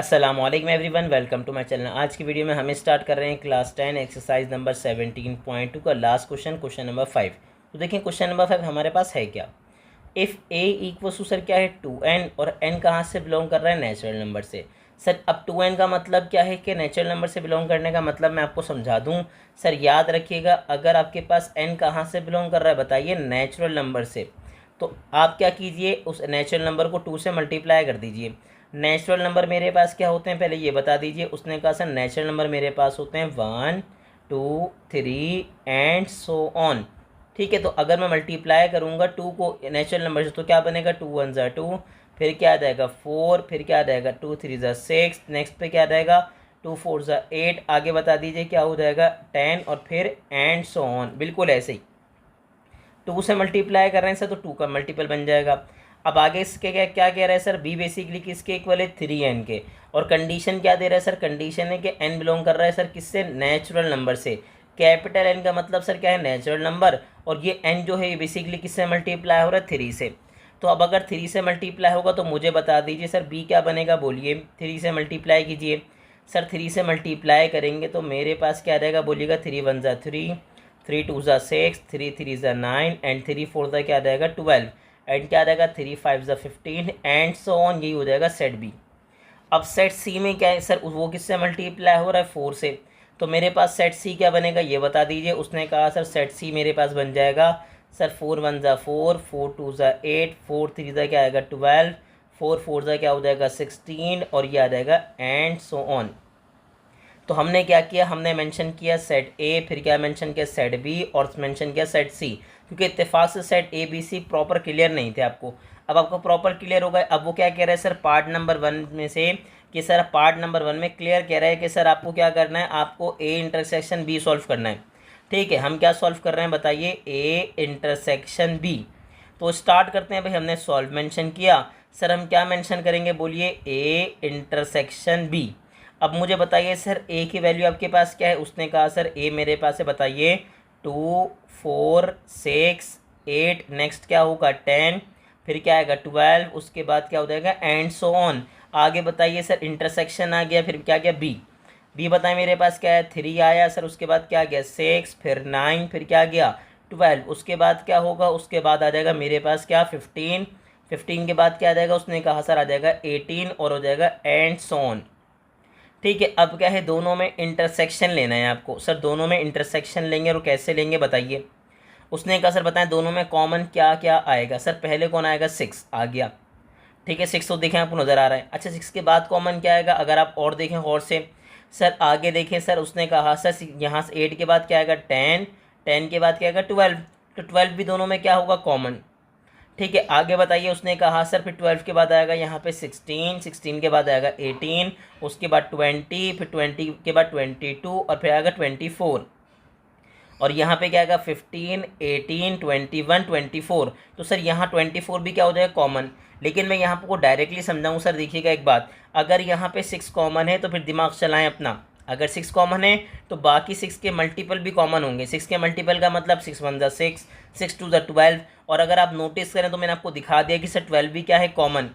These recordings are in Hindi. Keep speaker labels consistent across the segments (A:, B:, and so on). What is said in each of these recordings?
A: अस्सलामुअलैकुम everyone, welcome to my channel. आज की वीडियो में हम स्टार्ट कर रहे हैं क्लास 10 एक्सरसाइज नंबर 17.2 का लास्ट क्वेश्चन नंबर 5। तो देखिए क्वेश्चन नंबर 5 हमारे पास है क्या। If a equals to sir क्या है 2n, और n कहाँ से बिलोंग कर रहा है, नेचुरल नंबर से। सर अब 2n का मतलब क्या है कि नेचुरल नंबर से बिलोंग करने का मतलब मैं आपको समझा दूँ। सर याद रखिएगा, अगर आपके पास n कहाँ से बिलोंग कर रहा है बताइए, नेचुरल नंबर से, तो आप क्या कीजिए, उस नेचुरल नंबर को 2 से मल्टीप्लाई कर दीजिए। नेचुरल नंबर मेरे पास क्या होते हैं पहले ये बता दीजिए। उसने कहा सर नेचुरल नंबर मेरे पास होते हैं 1 2 3 एंड सो ऑन। ठीक है, तो अगर मैं मल्टीप्लाई करूँगा 2 को नेचुरल नंबर से तो क्या बनेगा, 2 1 ज़ा 2, फिर क्या आ जाएगा 4, फिर क्या आ जाएगा 2 3 ज़ा 6, नेक्स्ट पे क्या आ जाएगा 2 4 ज़ा 8, आगे बता दीजिए क्या हो जाएगा 10, और फिर एंड सो ऑन। बिल्कुल ऐसे ही 2 से मल्टीप्लाई कर रहे हैं सर तो 2 का मल्टीपल बन जाएगा। अब आगे इसके क्या क्या कह रहा है सर, बी बेसिकली किसके इक्वल है 3n के, और कंडीशन क्या दे रहा है सर, कंडीशन है कि n बिलोंग कर रहा है सर किससे, नेचुरल नंबर से। कैपिटल n का मतलब सर क्या है, नेचुरल नंबर, और ये n जो है ये बेसिकली किससे मल्टीप्लाई हो रहा है 3 से। तो अब अगर 3 से मल्टीप्लाई होगा तो मुझे बता दीजिए सर b क्या बनेगा, बोलिए 3 से मल्टीप्लाई कीजिए। सर 3 से मल्टीप्लाई करेंगे तो मेरे पास क्या रहेगा, बोलिएगा 3 1 ज़ा 3, 3 2 ज़ा 6, 3 3 ज़ा 9 एंड 3 4 ज़ा क्या रहेगा 12, एंड क्या रहेगा 3 5 ज़ा 15 एंड सो ऑन। यही हो जाएगा सेट बी। अब सेट सी में क्या है सर, वो किससे मल्टीप्लाई हो रहा है 4 से, तो मेरे पास सेट सी क्या बनेगा ये बता दीजिए। उसने कहा सर सेट सी मेरे पास बन जाएगा सर 4 1 ज़ा 4, 4 2 ज़ा 8, 4 3 ज़ा क्या आएगा 12, 4 4 ज़ा क्या हो जाएगा 16, और ये आ जाएगा एंड सो ऑन। तो हमने क्या किया, हमने मेंशन किया सेट ए, फिर क्या मेंशन किया सेट बी, और मेंशन किया सेट सी, क्योंकि इत्तेफाक से set a b c proper clear नहीं थे आपको। अब आपको प्रॉपर क्लियर हो गए। अब वो क्या कह रहा है सर पार्ट नंबर 1 में से, कि सर पार्ट नंबर 1 में क्लियर कह रहा है कि सर आपको क्या करना है, आपको ए इंटरसेक्शन बी सॉल्व करना है। ठीक है, हम क्या सॉल्व कर रहे हैं बताइए, ए इंटरसेक्शन बी। तो स्टार्ट करते हैं भाई, हमने सॉल्व मेंशन किया। सर हम क्या मेंशन करेंगे, बोलिए ए इंटरसेक्शन बी। अब मुझे बताइए सर ए की वैल्यू आपके पास क्या है। उसने कहा सर ए मेरे पास है बताइए 2 4 6 8, नेक्स्ट क्या होगा 10, फिर क्या आएगा 12, उसके बाद क्या हो जाएगा एंड सो ऑन। आगे बताइए सर इंटरसेक्शन आ गया, फिर क्या गया बी। बी बताएं मेरे पास क्या है 3 आया सर, उसके बाद क्या गया 6, फिर 9, फिर क्या गया 12, उसके बाद क्या होगा, उसके बाद आ जाएगा मेरे पास क्या 15, 15 के बाद क्या आ जाएगा, उसने कहा सर आ जाएगा 18, और हो जाएगा एंड सो ऑन। ठीक है, अब क्या है दोनों में इंटरसेक्शन लेना है आपको। सर दोनों में इंटरसेक्शन लेंगे और कैसे लेंगे बताइए। उसने कहा सर बताएं दोनों में कॉमन क्या क्या आएगा। सर पहले कौन आएगा 6 आ गया, ठीक है 6 तो देखें आपको नज़र आ रहा है। अच्छा 6 के बाद कॉमन क्या आएगा, अगर आप और देखें और से, सर आगे देखें सर उसने कहा सर यहाँ से 8 के बाद क्या आएगा 10, 10 के बाद क्या आएगा 12, तो 12 भी दोनों में क्या होगा कॉमन। ठीक है, आगे बताइए। उसने कहा सर फिर 12 के बाद आएगा यहाँ पे 16, 16 के बाद आएगा 18, उसके बाद 20, फिर 20 के बाद 22, और फिर आएगा 24, और यहाँ पे क्या आएगा 15 18 21 24। तो सर यहाँ 24 भी क्या हो जाएगा कॉमन। लेकिन मैं यहाँ को डायरेक्टली समझाऊँ सर, देखिएगा एक बात, अगर यहाँ पे 6 कॉमन है तो फिर दिमाग चलाएं अपना। अगर 6 कॉमन है तो बाकी 6 के मल्टीपल भी कॉमन होंगे। 6 के मल्टीपल का मतलब 6 1 ज़ा 6, 6 2 ज़ा 12, और अगर आप नोटिस करें तो मैंने आपको दिखा दिया कि सर 12 भी क्या है कॉमन।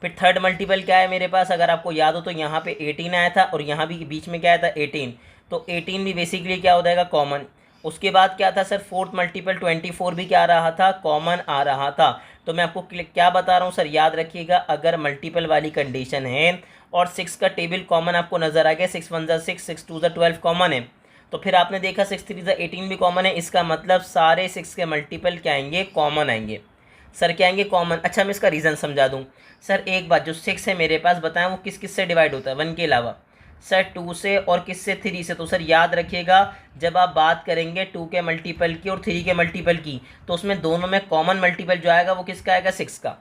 A: फिर थर्ड मल्टीपल क्या है मेरे पास, अगर आपको याद हो तो यहाँ पे 18 आया था, और यहाँ भी बीच में क्या आया था 18, तो 18 भी बेसिकली क्या हो जाएगा कॉमन। उसके बाद क्या था सर फोर्थ मल्टीपल 24 भी क्या आ रहा था, कॉमन आ रहा था। तो मैं आपको क्या बता रहा हूँ सर, याद रखिएगा, अगर मल्टीपल वाली कंडीशन है और 6 का टेबल कॉमन आपको नजर आ गया, 6 1 ज़ा 6, 6 2 ज़ा 12 कॉमन है, तो फिर आपने देखा 6 3 ज़ा 18 भी कॉमन है, इसका मतलब सारे 6 के मल्टीपल क्या आएंगे, कॉमन आएंगे। सर क्या आएंगे, कॉमन। अच्छा मैं इसका रीज़न समझा दूँ। सर एक बात, जो 6 है मेरे पास बताएं वो किस किस से डिवाइड होता है 1 के अलावा, सर 2 से और किससे 3 से। तो सर याद रखिएगा, जब आप बात करेंगे 2 के मल्टीपल की और 3 के मल्टीपल की, तो उसमें दोनों में कॉमन मल्टीपल जो आएगा वो किसका आएगा, 6 का,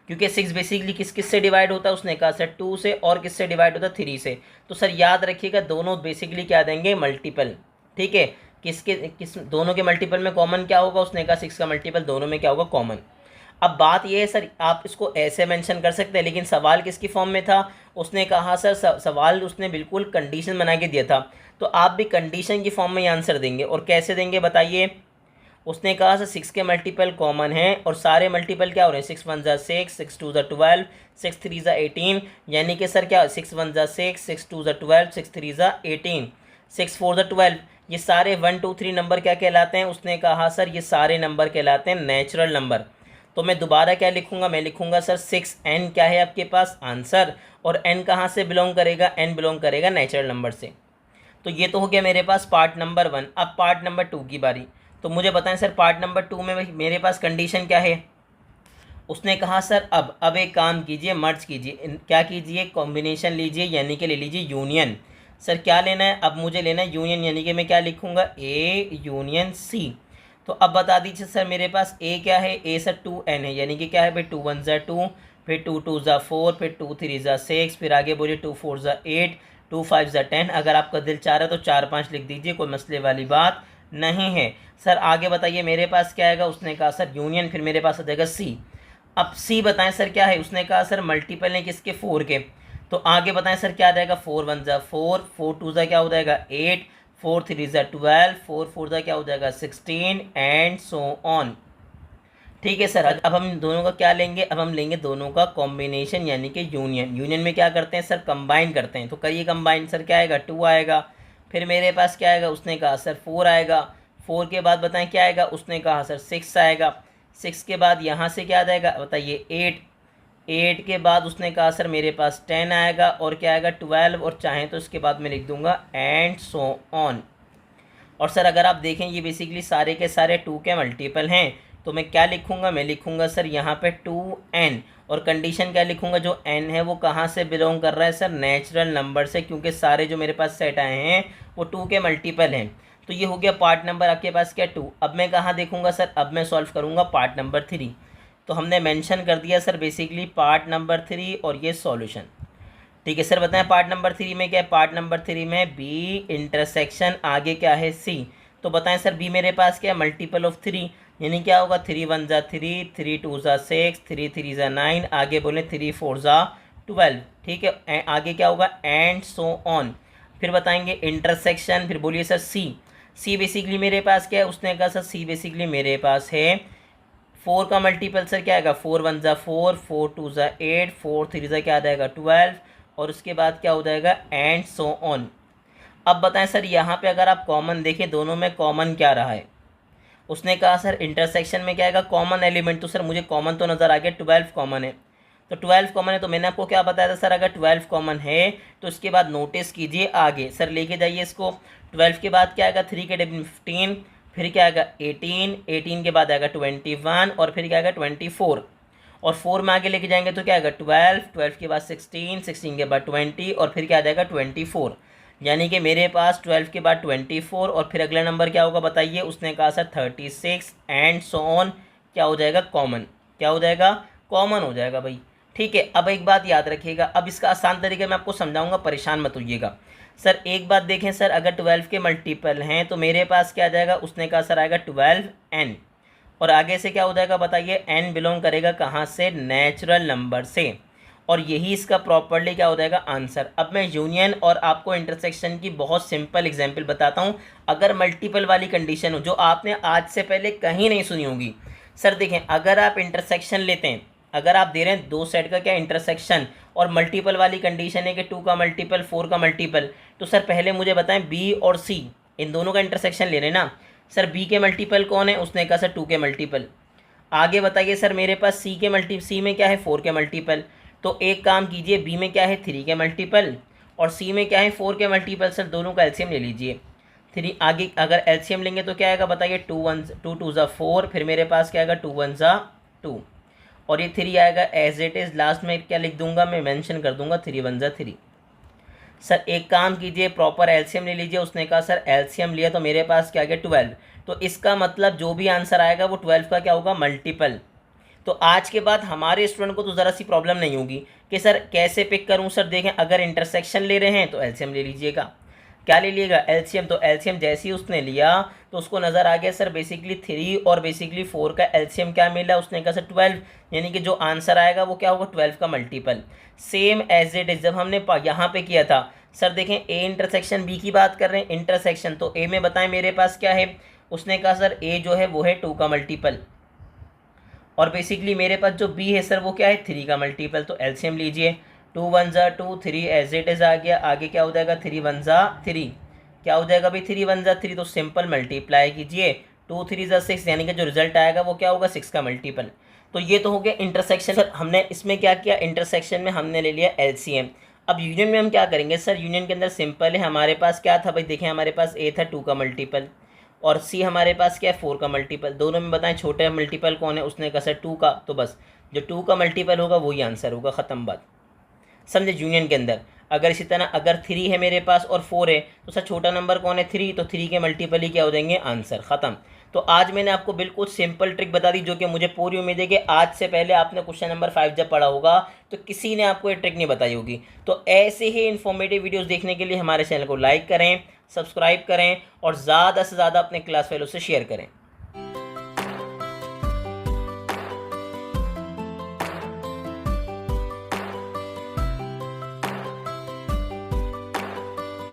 A: क्योंकि 6 बेसिकली किस किस से डिवाइड होता है, उसने कहा सर 2 से, और किससे डिवाइड होता है 3 से। तो सर याद रखिएगा दोनों बेसिकली क्या देंगे, मल्टीपल। ठीक है, किस दोनों के मल्टीपल में कॉमन क्या होगा, उसने कहा 6 का मल्टीपल दोनों में क्या होगा, कॉमन। अब बात ये है सर, आप इसको ऐसे मेंशन कर सकते हैं, लेकिन सवाल किसकी फॉर्म में था। उसने कहा सर सवाल उसने बिल्कुल कंडीशन बना के दिया था, तो आप भी कंडीशन की फॉर्म में ही आंसर देंगे। और कैसे देंगे बताइए। उसने कहा सर 6 के मल्टीपल कॉमन है और सारे मल्टीपल क्या हो रहे हैं, 6 1 ज़ा 6, 6 2 ज़ा 12, 6 3 ज़ा 18, यानी कि सर क्या 6 1 ज़ा 6, 6 2 ज़ा 12, 6 3 ज़ा 18, 6 4 ज़ा 12, ये सारे 1 2 3 नंबर क्या कहलाते हैं, उसने कहा सर ये सारे नंबर कहलाते हैं नेचुरल नंबर। तो मैं दोबारा क्या लिखूंगा, मैं लिखूंगा सर 6n क्या है आपके पास आंसर, और n कहाँ से बिलोंग करेगा, n बिलोंग करेगा नेचुरल नंबर से। तो ये तो हो गया मेरे पास पार्ट नंबर 1। अब पार्ट नंबर 2 की बारी। तो मुझे बताएं सर पार्ट नंबर 2 में मेरे पास कंडीशन क्या है। उसने कहा सर अब एक काम कीजिए, मर्ज कीजिए, क्या कीजिए, कॉम्बिनेशन लीजिए, यानी कि ले लीजिए यूनियन। सर क्या लेना है, अब मुझे लेना है यूनियन, यानी कि मैं क्या लिखूंगा, ए यूनियन सी। तो अब बता दीजिए सर मेरे पास ए क्या है, ए सर 2n है, यानी कि क्या है भाई 2 1 ज़ा 2, फिर 2 2 ज़ा 4, फिर 2 3 ज़ा 6, फिर आगे बोलिए 2 4 ज़ा 8, 2 5 ज़ा 10। अगर आपका दिल चाह रहा है तो 4 5 लिख दीजिए, कोई मसले वाली बात नहीं है। सर आगे बताइए मेरे पास क्या आएगा, उसने कहा सर यूनियन, फिर मेरे पास आ जाएगा सी। अब सी बताएं सर क्या है, उसने कहा सर मल्टीपल है किसके, 4 के। तो आगे बताएं सर क्या आ जाएगा, 4 1 ज़ा 4, 4 2 ज़ा क्या हो जाएगा 8, 4 3 ज़ा 12, 4 4 ज़ा क्या हो जाएगा 16 एंड सो ऑन। ठीक है सर, अब हम दोनों का क्या लेंगे, अब हम लेंगे दोनों का कॉम्बिनेशन यानी कि यूनियन। यूनियन में क्या करते हैं सर, कंबाइन करते हैं। तो करिए कंबाइन, सर क्या आएगा 2 आएगा, फिर मेरे पास क्या आएगा, उसने कहा सर 4 आएगा, 4 के बाद बताएं क्या आएगा, उसने कहा सर 6 आएगा, 6 के बाद यहाँ से क्या आ जाएगा बताइए 8, 8 के बाद उसने कहा सर मेरे पास 10 आएगा, और क्या आएगा 12, और चाहें तो इसके बाद मैं लिख दूंगा एंड सो ऑन। और सर अगर आप देखें ये बेसिकली सारे के सारे 2 के मल्टीपल हैं, तो मैं क्या लिखूंगा, मैं लिखूंगा सर यहाँ पे 2n, और कंडीशन क्या लिखूंगा, जो n है वो कहाँ से बिलोंग कर रहा है सर, नेचुरल नंबर से, क्योंकि सारे जो मेरे पास सेट आए हैं वो 2 के मल्टीपल हैं। तो ये हो गया पार्ट नंबर आपके पास क्या 2। अब मैं कहाँ देखूंगा सर, अब मैं सॉल्व करूँगा पार्ट नंबर 3। तो हमने मेंशन कर दिया सर बेसिकली पार्ट नंबर 3 और ये सॉल्यूशन। ठीक है सर, बताएं पार्ट नंबर 3 में क्या है, पार्ट नंबर 3 में बी इंटरसेक्शन, आगे क्या है सी। तो बताएं सर बी मेरे पास क्या है, मल्टीपल ऑफ 3, यानी क्या होगा 3 1 ज़ा 3, 3 2 ज़ा 6, 3 3 ज़ा 9, आगे बोले 3 4 ज़ा 12। ठीक है, आगे क्या होगा एंड सो ऑन। फिर बताएंगे इंटरसेक्शन, फिर बोलिए सर सी। सी बेसिकली मेरे पास क्या है, उसने कहा सर सी बेसिकली मेरे पास है 4 का मल्टीपल सर क्या आएगा, 4 1 ज़ा 4, 4 2 ज़ा 8, 4 3 ज़ा क्या आ जाएगा 12, और उसके बाद क्या हो जाएगा एंड सो ऑन। अब बताएं सर यहाँ पे अगर आप कॉमन देखें, दोनों में कॉमन क्या रहा है। उसने कहा सर इंटरसेक्शन में क्या आएगा कॉमन एलिमेंट, तो सर मुझे कॉमन तो नज़र आ गया 12 कॉमन है। तो 12 कॉमन है, तो मैंने आपको क्या बताया था सर, अगर 12 कॉमन है तो इसके बाद नोटिस कीजिए आगे, सर लेके जाइए इसको। 12 के बाद क्या आएगा 3 के डेबिट 15, फिर क्या आएगा 18, 18 के बाद आएगा 21, और फिर क्या आएगा 24, और 4 में आगे लेके जाएंगे तो क्या आएगा 12, 12 के बाद 16, 16 के बाद 20, और फिर क्या आ जाएगा 24। यानी कि मेरे पास 12 के बाद 24, और फिर अगला नंबर क्या होगा बताइए, उसने कहा सर 36 एंड सो ऑन। क्या हो जाएगा कॉमन, क्या हो जाएगा कॉमन हो जाएगा भाई। ठीक है, अब एक बात याद रखिएगा, अब इसका आसान तरीके मैं आपको समझाऊंगा, परेशान मत होइएगा। सर एक बात देखें सर, अगर 12 के मल्टीपल हैं तो मेरे पास क्या आ जाएगा, उसने कहा सर आएगा 12n, और आगे से क्या हो जाएगा बताइए, n बिलोंग करेगा कहाँ से, नेचुरल नंबर से, और यही इसका प्रॉपर्ली क्या हो जाएगा आंसर। अब मैं यूनियन और आपको इंटरसेक्शन की बहुत सिंपल एग्जांपल बताता हूँ, अगर मल्टीपल वाली कंडीशन हो जो आपने आज से पहले कहीं नहीं सुनी होगी। सर देखें, अगर आप इंटरसेक्शन लेते हैं, अगर आप दे रहे हैं दो सेट का क्या इंटरसेक्शन, और मल्टीपल वाली कंडीशन है कि 2 का मल्टीपल 4 का मल्टीपल, तो सर पहले मुझे बताएं बी और सी इन दोनों का इंटरसेक्शन ले रहे हैं ना। सर बी के मल्टीपल कौन है, उसने कहा सर 2 के मल्टीपल। आगे बताइए सर मेरे पास सी में क्या है 4 के मल्टीपल, तो एक काम कीजिए बी में क्या है 3 के मल्टीपल, और सी में क्या है 4 के मल्टीपल। सर दोनों का एलसीएम ले लीजिए। 3 आगे अगर एलसीएम लेंगे तो क्या आएगा बताइए, 2 2 ज़ा 4, फिर मेरे पास क्या आएगा 2 1 ज़ा 2, और ये 3 आएगा एज इट इज़, लास्ट में क्या लिख दूंगा मैं, मेंशन कर दूंगा 3 1 ज़ा 3। सर एक काम कीजिए प्रॉपर एलसीएम ले लीजिए। उसने कहा सर एलसीएम लिया तो मेरे पास क्या गया 12, तो इसका मतलब जो भी आंसर आएगा वो 12 का क्या होगा मल्टीपल। तो आज के बाद हमारे स्टूडेंट को तो ज़रा सी प्रॉब्लम नहीं होगी कि सर कैसे पिक करूं। सर देखें, अगर इंटरसेक्शन ले रहे हैं तो एलसीएम ले लीजिएगा। क्या ले लिएगा एलसीएम, तो एलसीएम जैसे ही उसने लिया तो उसको नज़र आ गया सर बेसिकली 3 और बेसिकली 4 का एलसीएम क्या मिला, उसने कहा सर 12, यानी कि जो आंसर आएगा वो क्या होगा 12 का multiple. Same as it is जब हमने यहाँ पे किया था। सर देखें ए इंटरसेक्शन बी की बात कर रहे हैं इंटरसेक्शन, तो ए में बताएं मेरे पास क्या है उसने कहा सर ए जो है वो है 2 का मल्टीपल, और बेसिकली मेरे पास जो बी है सर वो क्या है 3 का मल्टीपल। तो एलसीएम लीजिए, 2 1 ज़ा 2, 3 एज इट इज़ आ गया, आगे क्या हो जाएगा 3 1 ज़ा 3, क्या हो जाएगा भाई 3 1 ज़ा 3, तो सिंपल मल्टीप्लाई कीजिए, 2 3 ज़ा 6, यानी कि जो रिजल्ट आएगा वो क्या होगा 6 का मल्टीपल। तो ये तो हो गया इंटरसेक्शन। सर हमने इसमें क्या किया, इंटरसेक्शन में हमने ले लिया एलसीएम। अब यूनियन में हम क्या करेंगे सर, यूनियन के अंदर सिंपल है, हमारे पास क्या था भाई, देखें हमारे पास ए था 2 का मल्टीपल और सी हमारे पास क्या है 4 का मल्टीपल। दोनों में बताएं छोटे मल्टीपल कौन है, उसने कहा सर 2 का, तो बस जो 2 का मल्टीपल होगा वही आंसर होगा, ख़त्म बात। समझे। यूनियन के अंदर अगर इसी तरह अगर 3 है मेरे पास और 4 है तो सर छोटा नंबर कौन है 3, तो 3 के मल्टीपल ही क्या हो जाएंगे आंसर, ख़त्म। तो आज मैंने आपको बिल्कुल सिंपल ट्रिक बता दी, जो कि मुझे पूरी उम्मीद है कि आज से पहले आपने क्वेश्चन नंबर 5 जब पढ़ा होगा तो किसी ने आपको ये ट्रिक नहीं बताई होगी। तो ऐसे ही इन्फॉर्मेटिव वीडियोस देखने के लिए हमारे चैनल को लाइक करें, सब्सक्राइब करें और ज़्यादा से ज़्यादा अपने क्लास फेलो से शेयर करें।